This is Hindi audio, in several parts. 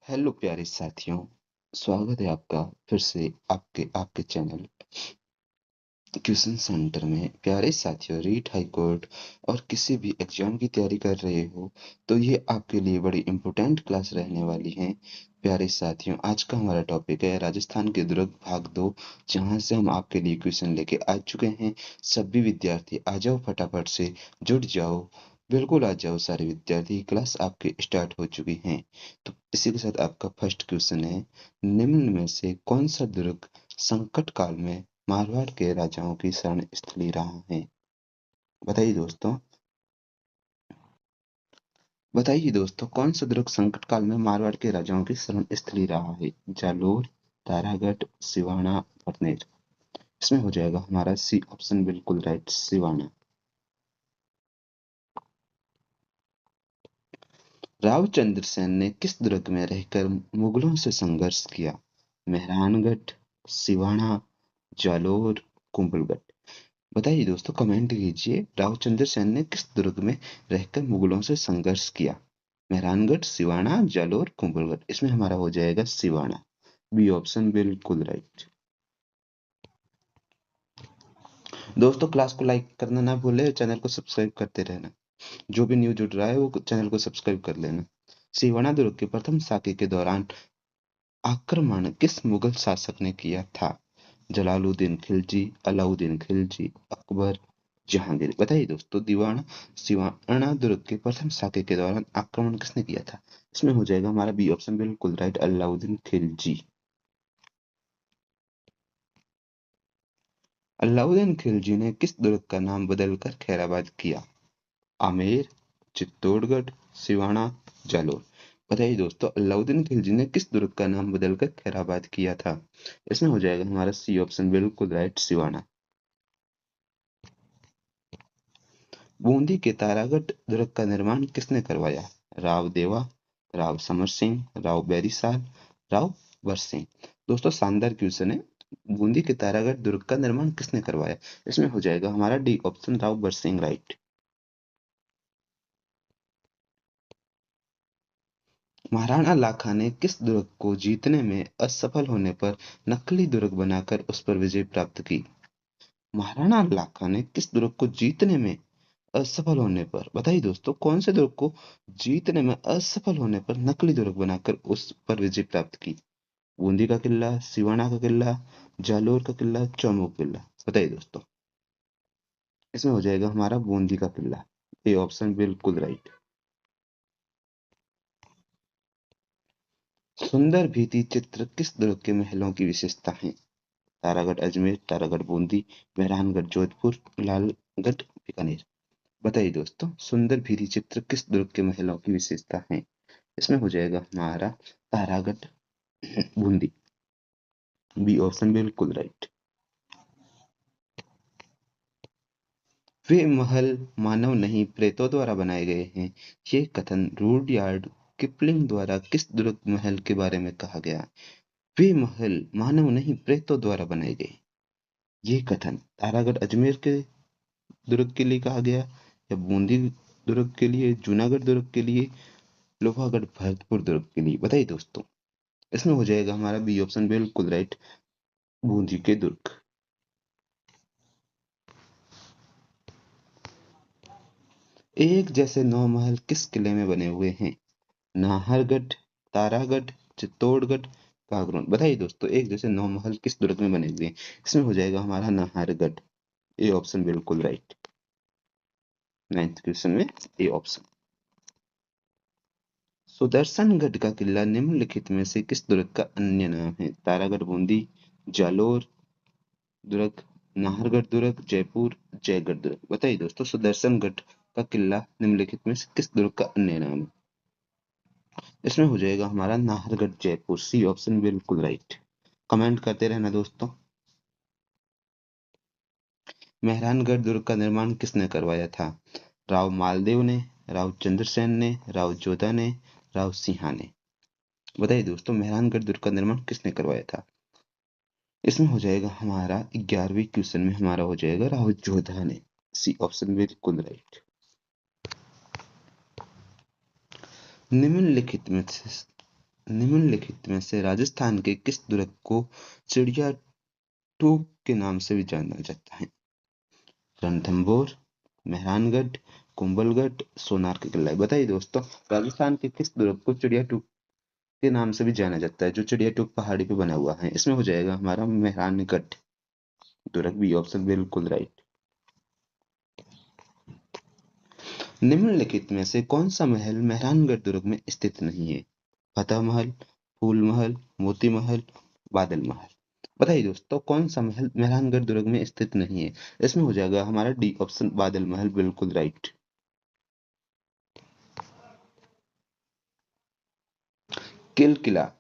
हेलो प्यारे साथियों, स्वागत है आपका फिर से आपके आपके चैनल क्वेश्चन सेंटर में। प्यारे साथियों, रीट हाई कोर्ट और किसी भी एग्जाम की तैयारी कर रहे हो तो ये आपके लिए बड़ी इम्पोर्टेंट क्लास रहने वाली है। प्यारे साथियों, आज का हमारा टॉपिक है राजस्थान के दुर्ग भाग 2, जहां से हम आपके लिए क्वेश्चन लेके आ चुके हैं। सभी विद्यार्थी आ जाओ, फटाफट से जुट जाओ। बिल्कुल आ जाओ सारे विद्यार्थी, क्लास आपके स्टार्ट हो चुकी हैं। तो इसी के साथ आपका फर्स्ट क्वेश्चन है, निम्न में से कौन सा दुर्ग संकट काल में मारवाड़ के राजाओं की शरण स्थली रहा है? बताइए दोस्तों। बताइए दोस्तों, कौन सा दुर्ग संकट काल में मारवाड़ के राजाओं की शरण स्थली रहा है? जालोर, तारागढ़, सिवाना, भरनेर। इसमें हो जाएगा हमारा सी ऑप्शन बिल्कुल राइट, सिवाना। रावचंद्र सेन ने किस दुर्ग में रहकर मुगलों से संघर्ष किया? मेहरानगढ़, सिवाना, जालोर, कुंभलगढ़। बताइए दोस्तों, कमेंट कीजिए, रावचंद्र सेन ने किस दुर्ग में रहकर मुगलों से संघर्ष किया? मेहरानगढ़, सिवाना, जालोर, कुंभलगढ़। इसमें हमारा हो जाएगा सिवाना। बी ऑप्शन बिल्कुल राइट। दोस्तों, क्लास को लाइक करना ना भूले, चैनल को सब्सक्राइब करते रहना। जो भी न्यू जुड़ रहा है वो चैनल को सब्सक्राइब कर लेना। सिवाना दुर्ग के प्रथम साके के दौरान आक्रमण किस मुगल शासक ने किया था? जलालुद्दीन खिलजी, अलाउद्दीन खिलजी, अकबर, जहांगीर। बताइए दोस्तों, दीवाना सिवाना दुर्ग के प्रथम साके के दौरान आक्रमण किसने किया था? इसमें हो जाएगा हमारा बी ऑप्शन बिल्कुल राइट, अलाउद्दीन खिलजी। अलाउद्दीन खिलजी ने किस दुर्ग का नाम बदलकर खैराबाद किया? आमेर, चित्तौड़गढ़, सिवाना, जालोर। बताइए दोस्तों, अलाउद्दीन खिलजी ने किस दुर्ग का नाम बदलकर खैराबाद किया था? इसमें हो जाएगा हमारा सी ऑप्शन बिल्कुल राइट, सिवाना। बूंदी के तारागढ़ दुर्ग का निर्माण किसने करवाया? राव देवा, राव समर सिंह, राव बैरिसाल, राव बरसिंह। दोस्तों, शानदार क्वेश्चन है। बूंदी के तारागढ़ दुर्ग का निर्माण किसने करवाया? इसमें हो जाएगा हमारा D option, Rao Barsingh right. Maharana Lakha ने किस दुर्ग को जीतने में असफल होने पर नकली दुर्ग बनाकर उस पर विजय प्राप्त की? महाराणा लाखा ने किस दुर्ग को जीतने में असफल होने पर, बताइए दोस्तों, कौन से दुर्ग को जीतने में असफल होने पर नकली दुर्ग बनाकर उस पर विजय प्राप्त की? बूंदी का किला, सिवाना का किला, जालोर का किला, चौमुख किला। बताइए दोस्तों। इसमें हो जाएगा हमारा बूंदी का किला। ए ऑप्शन बिल्कुल राइट। सुंदर भीति चित्र किस दुर्ग के महलों की विशेषता है? तारागढ़ अजमेर, तारागढ़ बूंदी, मेहरानगढ़ जोधपुर, लालगढ़ बीकानेर। बताइए दोस्तों, सुंदर भीति चित्र किस दुर्ग के महलों की विशेषता है? इसमें हो जाएगा हमारा तारागढ़ बूंदी। बी ऑप्शन बिल्कुल राइट। वे महल मानव नहीं प्रेतों द्वारा बनाए गए हैं, ये कथन रूडयार्ड किपलिंग द्वारा किस दुर्ग महल के बारे में कहा गया? वे महल मानव नहीं प्रेतों द्वारा बनाए गए, ये कथन तारागढ़ अजमेर के दुर्ग के लिए कहा गया, या बूंदी दुर्ग के लिए, जूनागढ़ दुर्ग के लिए, लोहागढ़ भरतपुर दुर्ग के लिए? बताइए दोस्तों। इसमें हो जाएगा हमारा बी ऑप्शन बिल्कुल राइट, बूंदी के दुर्ग। एक जैसे नौ महल किस किले में बने हुए हैं? नाहरगढ़, तारागढ़, चित्तौड़गढ़, कागरून। बताइए दोस्तों, एक जैसे नौ महल किस दुर्ग में बने हुए हैं? इसमें हो जाएगा हमारा नाहरगढ़। ए ऑप्शन बिल्कुल राइट। 9th क्वेश्चन में ए ऑप्शन। सुदर्शनगढ़ का किला निम्नलिखित में से किस दुर्ग का अन्य नाम है? तारागढ़ बूंदी, जालोर दुर्ग, नाहरगढ़ दुर्ग, जयपुर, जयगढ़ दुर्ग। बताइए दोस्तों, सुदर्शनगढ़ का किला निम्नलिखित में से किस दुर्ग का अन्य नाम है? इसमें हो जाएगा हमारा नाहरगढ़ जयपुर। सी ऑप्शन बिल्कुल राइट। कमेंट करते रहना दोस्तों। मेहरानगढ़ दुर्ग का निर्माण किसने करवाया था? राव मालदेव ने, राव चंद्रसेन ने, राव जोधा ने, राव सिंहा ने। बताइए दोस्तों, मेहरानगढ़ दुर्ग का निर्माण किसने करवाया था? इसमें हो जाएगा हमारा 11वीं क्वेश्चन में हमारा हो जाएगा राव जोधा ने। सी ऑप्शन बिल्कुल राइट। निम्नलिखित में से निम्नलिखित में से राजस्थान के किस दुर्ग को चिड़िया टोप के नाम से भी जाना जाता है? रणथंभौर, मेहरानगढ़, कुंभलगढ़, सोनार का किला। बताइए दोस्तों, राजस्थान के किस दुर्ग को चिड़िया टोप के नाम से भी जाना जाता है, जो चिड़िया टोप पहाड़ी पे बना हुआ है? इसमें हो जाएगा हमारा मेहरानगढ़ दुर्ग। बी ऑप्शन बिल्कुल राइट। निम्नलिखित में से कौन सा महल मेहरानगढ़ दुर्ग में स्थित नहीं है? फतेह महल, फूल महल, मोती महल, बादल महल। बताइए दोस्तों, कौन सा महल मेहरानगढ़ दुर्ग में स्थित नहीं है? इसमें हो जाएगा हमारा डी ऑप्शन बादल महल बिल्कुल राइट। किल किला,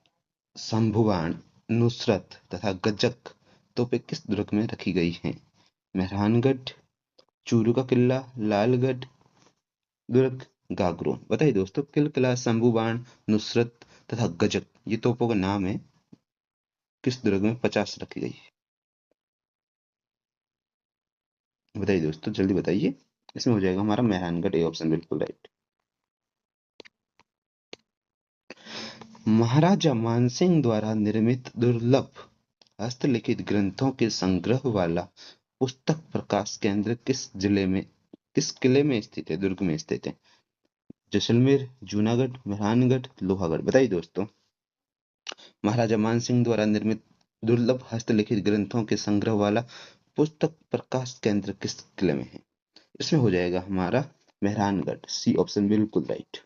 शंभुबाण, नुसरत तथा गजक तोपें किस दुर्ग में रखी गई हैं? मेहरानगढ़, चूरू का किला, लालगढ़ दुर्ग, गागरोन। बताइए दोस्तों, किल किला, शंभुबाण, नुसरत तथा गजक ये तोपों का नाम है, किस दुर्ग में 50 रखी गई है? बताइए दोस्तों, जल्दी बताइए। इसमें हो जाएगा हमारा मेहरानगढ़, ए ऑप्शन बिल्कुल राइट। महाराजा मानसिंह द्वारा निर्मित दुर्लभ हस्तलिखित ग्रंथों के संग्रह वाला पुस्तक प्रकाश केंद्र किस किले में स्थित है, दुर्ग में स्थित है? जैसलमेर, जूनागढ़, मेहरानगढ़, लोहागढ़। बताइए दोस्तों, महाराजा मानसिंह द्वारा निर्मित दुर्लभ हस्तलिखित ग्रंथों के संग्रह वाला पुस्तक प्रकाश केंद्र किस किले में है? इसमें हो जाएगा हमारा मेहरानगढ़, सी ऑप्शन बिल्कुल राइट।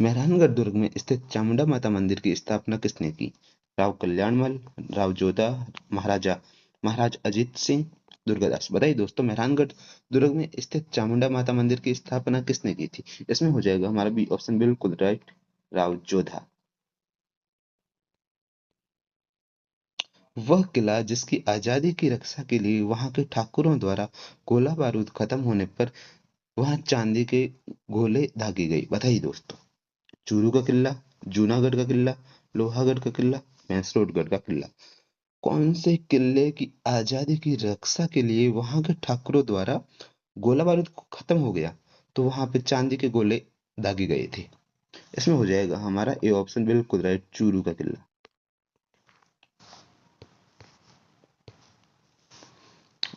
मेहरानगढ़ दुर्ग में स्थित चामुंडा माता मंदिर की स्थापना किसने की? राव कल्याणमल, राव जोधा, महाराज अजीत सिंह, दुर्गादास। बताइए दोस्तों, मेहरानगढ़ दुर्ग में स्थित चामुंडा माता मंदिर की स्थापना किसने की थी? इसमें हो जाएगा हमारा बी ऑप्शन बिल्कुल राइट, राव जोधा। वह किला जिसकी आजादी की रक्षा के लिए वहां के ठाकुरों द्वारा गोला बारूद खत्म होने पर वहां चांदी के गोले दागे गए। बताइए दोस्तों, चूरू का किला, जूनागढ़ का किला, लोहागढ़ का किला, मैसूरगढ़ का किला। कौन से किले की आजादी की रक्षा के लिए वहां के ठाकुरों द्वारा गोला बारूद खत्म हो गया तो वहां पे चांदी के गोले दागे गए थे? इसमें हो जाएगा हमारा ए ऑप्शन बिल्कुल राइट, चूरू का किला।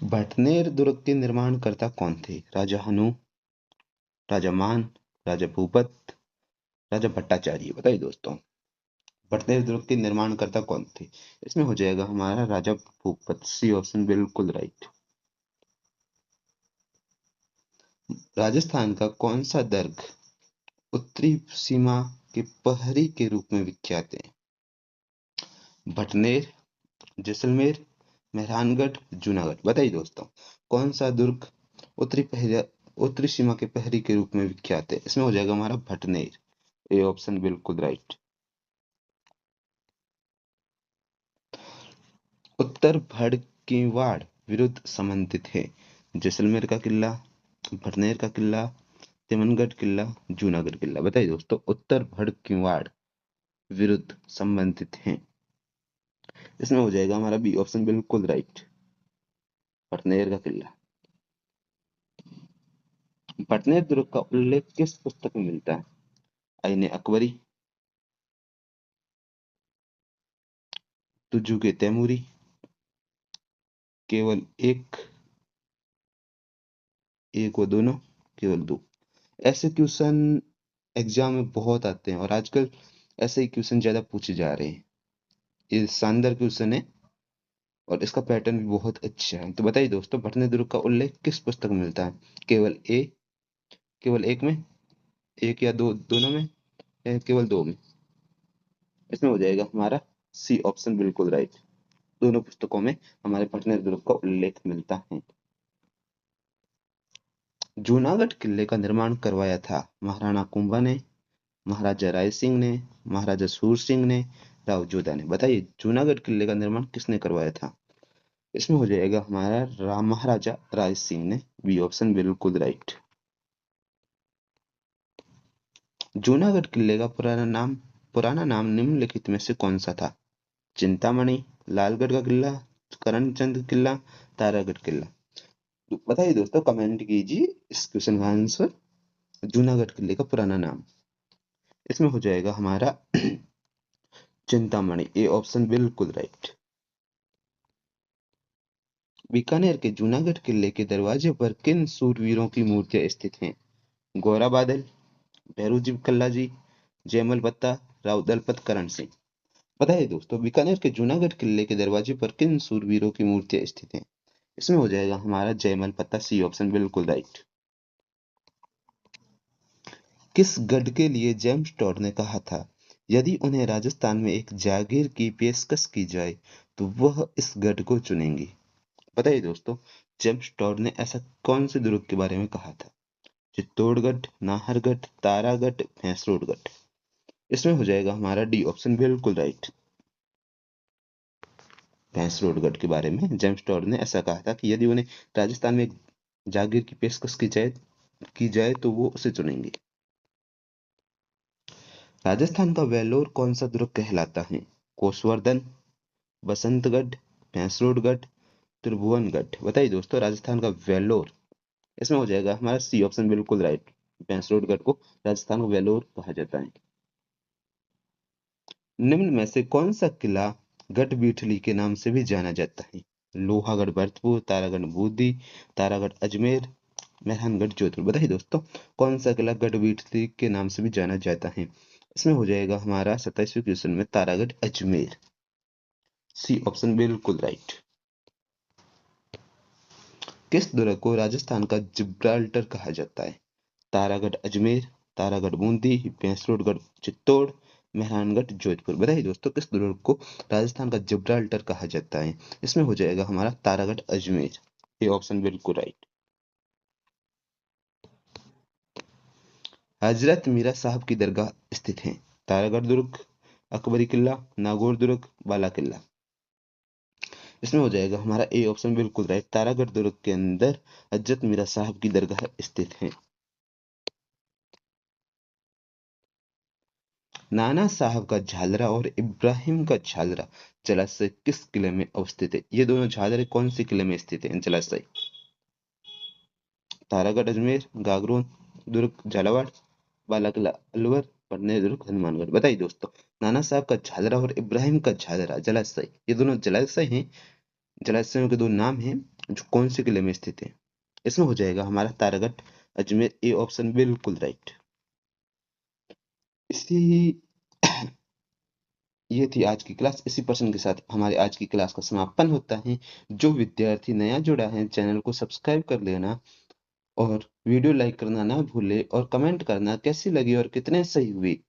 भटनेर दुर्ग के निर्माणकर्ता कौन थे? राजा हनु, राजा मान, राजा भूपत, राजा भट्टाचार्य। बताइए दोस्तों, भटनेर दुर्ग के निर्माणकर्ता कौन थे? इसमें हो जाएगा हमारा राजा भूपत, सी ऑप्शन बिल्कुल राइट। राजस्थान का कौन सा दुर्ग उत्तरी सीमा के प्रहरी के रूप में विख्यात है? भटनेर, जैसलमेर, मेहरानगढ़, जूनागढ़। बताइए दोस्तों, कौन सा दुर्ग उत्तरी सीमा के प्रहरी के रूप में विख्यात है? इसमें हो जाएगा हमारा भटनेर, ए ऑप्शन बिल्कुल राइट। उत्तर भड़केवाड़ विरुद्ध संबंधित है? जैसलमेर का किला, भटनेर का किला, तिमनगढ़ किला, जूनागढ़ किला। बताइए दोस्तों, उत्तर भड़केवाड़ विरुद्ध संबंधित है? इसमें हो जाएगा हमारा बी ऑप्शन बिल्कुल राइट, भटनेर का किला। भटनेर दुर्ग का उल्लेख किस पुस्तक में मिलता है? आईने अकबरी, तुज्जू के तैमूरी, केवल एक व दोनों, केवल दो। ऐसे क्वेश्चन एग्जाम में बहुत आते हैं और आजकल ऐसे ही क्वेश्चन ज्यादा पूछे जा रहे हैं। ये शानदार क्वेश्चन है और इसका पैटर्न भी बहुत अच्छा है। तो बताइए दोस्तों, भटनेर दुर्ग का उल्लेख किस पुस्तक में मिलता है? केवल एक में, एक या दो, दोनों में, या केवल दो में? इसमें हो जाएगा हमारा सी ऑप्शन बिल्कुल राइट, दोनों पुस्तकों में हमारे भटनेर दुर्ग का उल्लेख मिलता है। जूनागढ़ किले का निर्माण करवाया था महाराणा कुंभा ने, महाराजा राय सिंह ने, महाराजा सूर सिंह ने, राव जोधा ने। बताइए, जूनागढ़ किले का निर्माण किसने करवाया था? इसमें हो जाएगा हमारा महाराजा राय सिंह ने, बी ऑप्शन बिल्कुल राइट। जूनागढ़ किले का पुराना नाम निम्नलिखित में से कौन सा था? चिंतामणि, लालगढ़ का किला, करमचंद किला, तारागढ़ किला। तो बताइए दोस्तों, कमेंट कीजिए इस क्वेश्चन का आंसर। जूनागढ़ किले का पुराना नाम, इसमें हो जाएगा हमारा चिंतामणि, ए ऑप्शन बिल्कुल राइट। बीकानेर के जूनागढ़ किले के दरवाजे पर किन सूरवीरों की मूर्तियां स्थित हैं? गौरा बादल, भैरू जी कल्ला जी, जयमल बत्ता, राव दलपत करण सिंह। बताइए दोस्तों, बीकानेर के जूनागढ़ किले के दरवाजे पर किन सूरवीरों की मूर्तियां स्थित हैं? इसमें हो जाएगा हमारा जयमल पत्ता, सी ऑप्शन बिल्कुल राइट। किस गढ़ के लिए जेम्स टॉड ने कहा था, यदि उन्हें राजस्थान में एक जागीर की पेशकश की जाए तो वह इस गढ़ को चुनेंगे? बताइए दोस्तों, जेम्स टॉड ने ऐसा कौन से दुर्ग के बारे में कहा था? चित्तौड़गढ़, नाहरगढ़, तारागढ़, भैंसरोडगढ़। इसमें हो जाएगा हमारा डी ऑप्शन बिल्कुल राइट। भैंसरोडगढ़ के बारे में जेम्स टॉड ने ऐसा कहा था कि यदि उन्हें राजस्थान में एक जागीर की पेशकश की जाए तो वो उसे चुनेंगे। राजस्थान का वेल्लोर कौन सा दुर्ग कहलाता है? कोसवर्धन, बसंतगढ़, भैंसरोडगढ़, त्रिभुवनगढ़। बताइए दोस्तों, राजस्थान का वेल्लोर, इसमें हो जाएगा हमारा सी ऑप्शन बिल्कुल राइट। भैंसरोडगढ़ को राजस्थान का वेल्लोर कहा जाता है। निम्न में से कौन सा किला गढ़बीठली के नाम से भी जाना जाता है? लोहागढ़ भरतपुर, तारागढ़ बूंदी, तारागढ़ अजमेर, मेहरानगढ़ जोधपुर। बताइए दोस्तों, कौन सा किला गढ़बीठली के नाम से भी जाना जाता है? इसमें हो जाएगा हमारा 27वें क्वेश्चन में तारागढ़ अजमेर, सी ऑप्शन बिल्कुल राइट। किस दुर्ग को राजस्थान का जिब्राल्टर कहा जाता है? तारागढ़ अजमेर, तारागढ़ बूंदी, भैंसरोडगढ़ चित्तौड़, मेहरानगढ़ जोधपुर। बताइए दोस्तों, किस दुर्ग को राजस्थान का जिब्राल्टर कहा जाता है? इसमें हो जाएगा हमारा तारागढ़ अजमेर, ये ऑप्शन बिल्कुल राइट। हजरत मीरा साहब की दरगाह स्थित है? तारागढ़ दुर्ग, अकबरी किला, नागौर दुर्ग, बाला किला। इसमें हो जाएगा हमारा ए ऑप्शन बिल्कुल राइट। तारागढ़ दुर्ग के अंदर हजरत मीरा साहब की दरगाह स्थित है। नाना साहब का झालरा और इब्राहिम का झालरा जलाशय किस किले में अवस्थित है? ये दोनों झालरे कौन से किले में स्थित है जलाशय? तारागढ़ अजमेर, गागरोन दुर्ग झालावाड़, बाला किला अलवर, पन्ने दुर्ग हनुमानगढ़। बताइए दोस्तों, नाना साहब का झालरा और इब्राहिम का झालरा जलाशय, ये दोनों जलाशय हैं, जलाशयों के दो नाम हैं जो कौन से किले में स्थित है? इसमें हो जाएगा हमारा तारागढ़ अजमेर, ए ऑप्शन बिल्कुल राइट। इसी ये थी आज की क्लास। इसी प्रश्न के साथ हमारे आज की क्लास का समापन होता है। जो विद्यार्थी नया जुड़ा है, चैनल को सब्सक्राइब कर लेना और वीडियो लाइक करना ना भूले और कमेंट करना कैसी लगी और कितने सही हुई।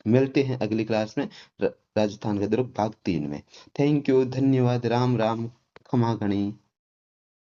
मिलते हैं अगली क्लास में राजस्थान का दुर्ग भाग 3 में। थैंक यू, धन्यवाद, राम राम, खमा गणी।